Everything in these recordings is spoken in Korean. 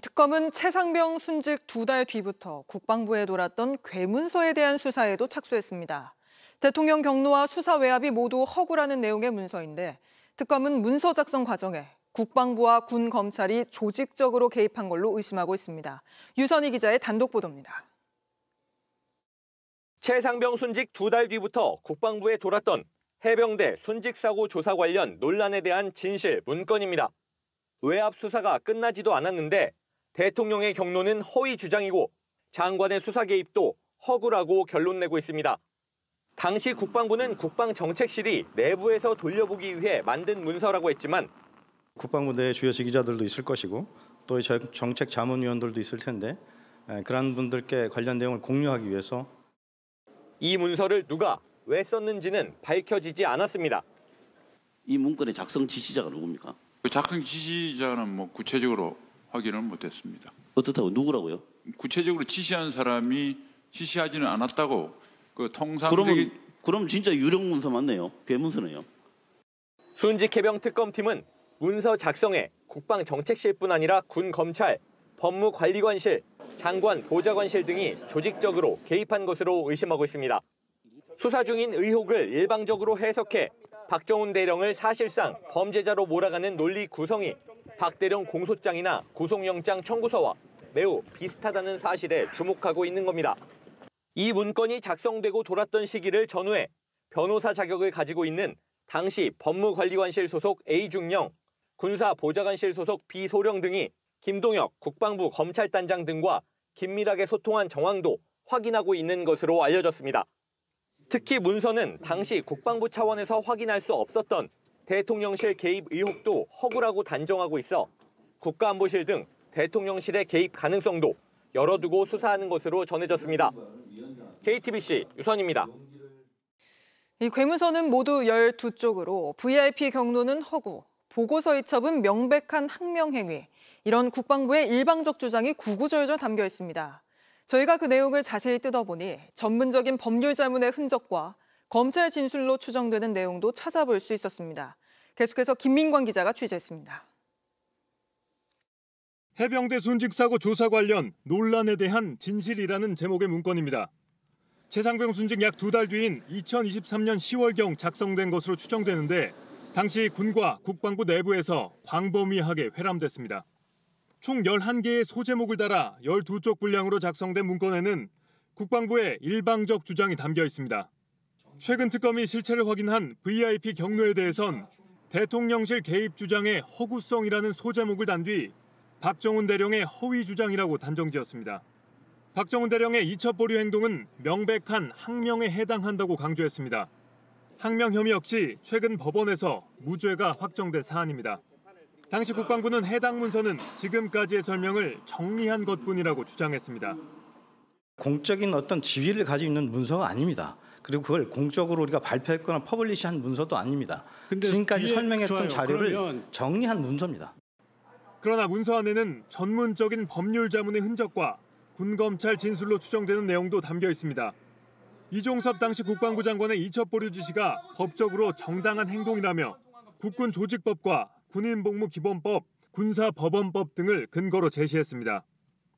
특검은 최상병 순직 2달 뒤부터 국방부에 돌았던 괴문서에 대한 수사에도 착수했습니다. 대통령 경로와 수사 외압이 모두 허구라는 내용의 문서인데 특검은 문서 작성 과정에 국방부와 군 검찰이 조직적으로 개입한 걸로 의심하고 있습니다. 유선희 기자의 단독 보도입니다. 최상병 순직 2달 뒤부터 국방부에 돌았던 해병대 순직사고 조사 관련 논란에 대한 진실 문건입니다. 외압 수사가 끝나지도 않았는데 대통령의 경로는 허위 주장이고 장관의 수사 개입도 허구라고 결론 내고 있습니다. 당시 국방부는 국방정책실이 내부에서 돌려보기 위해 만든 문서라고 했지만 국방부 내 주요 지휘자들도 있을 것이고 또 정책 자문위원들도 있을 텐데 그런 분들께 관련 내용을 공유하기 위해서 이 문서를 누가 왜 썼는지는 밝혀지지 않았습니다. 이 문건의 작성 지시자가 누굽니까? 그 작성 지시자는 구체적으로 확인을 못했습니다. 어떻다고 누구라고요? 구체적으로 지시한 사람이 지시하지는 않았다고 그 통상적인. 그럼 진짜 유령 문서 맞네요. 괴문서네요. 순직 해병 특검팀은 문서 작성에 국방정책실뿐 아니라 군 검찰, 법무관리관실, 장관 보좌관실 등이 조직적으로 개입한 것으로 의심하고 있습니다. 수사 중인 의혹을 일방적으로 해석해 박정훈 대령을 사실상 범죄자로 몰아가는 논리 구성이 박 대령 공소장이나 구속영장 청구서와 매우 비슷하다는 사실에 주목하고 있는 겁니다. 이 문건이 작성되고 돌았던 시기를 전후해 변호사 자격을 가지고 있는 당시 법무관리관실 소속 A중령, 군사보좌관실 소속 B소령 등이 김동혁 국방부 검찰단장 등과 긴밀하게 소통한 정황도 확인하고 있는 것으로 알려졌습니다. 특히 문서는 당시 국방부 차원에서 확인할 수 없었던 대통령실 개입 의혹도 허구라고 단정하고 있어 국가안보실 등 대통령실의 개입 가능성도 열어두고 수사하는 것으로 전해졌습니다. JTBC 유선입니다. 이 괴문서는 모두 12쪽으로 VIP 경로는 허구, 보고서 이첩은 명백한 항명행위, 이런 국방부의 일방적 주장이 구구절절 담겨 있습니다. 저희가 그 내용을 자세히 뜯어보니 전문적인 법률 자문의 흔적과 검찰 진술로 추정되는 내용도 찾아볼 수 있었습니다. 계속해서 김민관 기자가 취재했습니다. 해병대 순직사고 조사 관련 논란에 대한 진실이라는 제목의 문건입니다. 최상병 순직 약 2달 뒤인 2023년 10월경 작성된 것으로 추정되는데 당시 군과 국방부 내부에서 광범위하게 회람됐습니다. 총 11개의 소제목을 달아 12쪽 분량으로 작성된 문건에는 국방부의 일방적 주장이 담겨 있습니다. 최근 특검이 실체를 확인한 VIP 경로에 대해선 대통령실 개입 주장의 허구성이라는 소제목을 단 뒤 박정훈 대령의 허위 주장이라고 단정지었습니다. 박정훈 대령의 이첩 보류 행동은 명백한 항명에 해당한다고 강조했습니다. 항명 혐의 역시 최근 법원에서 무죄가 확정된 사안입니다. 당시 국방부는 해당 문서는 지금까지의 설명을 정리한 것뿐이라고 주장했습니다. 공적인 어떤 지위를 가지고 있는 문서가 아닙니다. 그리고 그걸 공적으로 우리가 발표했거나 퍼블리시한 문서도 아닙니다. 지금까지 설명했던 자료를 정리한 문서입니다. 그러나 문서 안에는 전문적인 법률 자문의 흔적과 군검찰 진술로 추정되는 내용도 담겨 있습니다. 이종섭 당시 국방부 장관의 이첩 보류 지시가 법적으로 정당한 행동이라며 국군 조직법과 군인복무기본법, 군사법원법 등을 근거로 제시했습니다.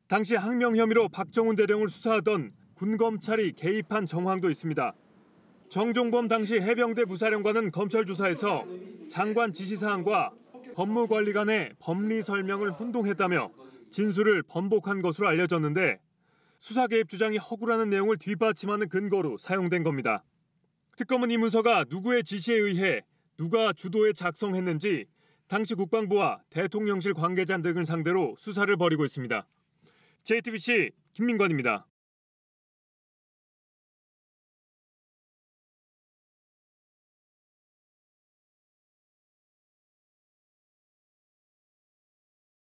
당시 항명 혐의로 박정훈 대령을 수사하던 군검찰이 개입한 정황도 있습니다. 정종범 당시 해병대 부사령관은 검찰 조사에서 장관 지시사항과 법무관리관의 법리 설명을 혼동했다며 진술을 번복한 것으로 알려졌는데 수사 개입 주장이 허구라는 내용을 뒷받침하는 근거로 사용된 겁니다. 특검은 이 문서가 누구의 지시에 의해 누가 주도해 작성했는지 당시 국방부와 대통령실 관계자 등을 상대로 수사를 벌이고 있습니다. JTBC 김민관입니다.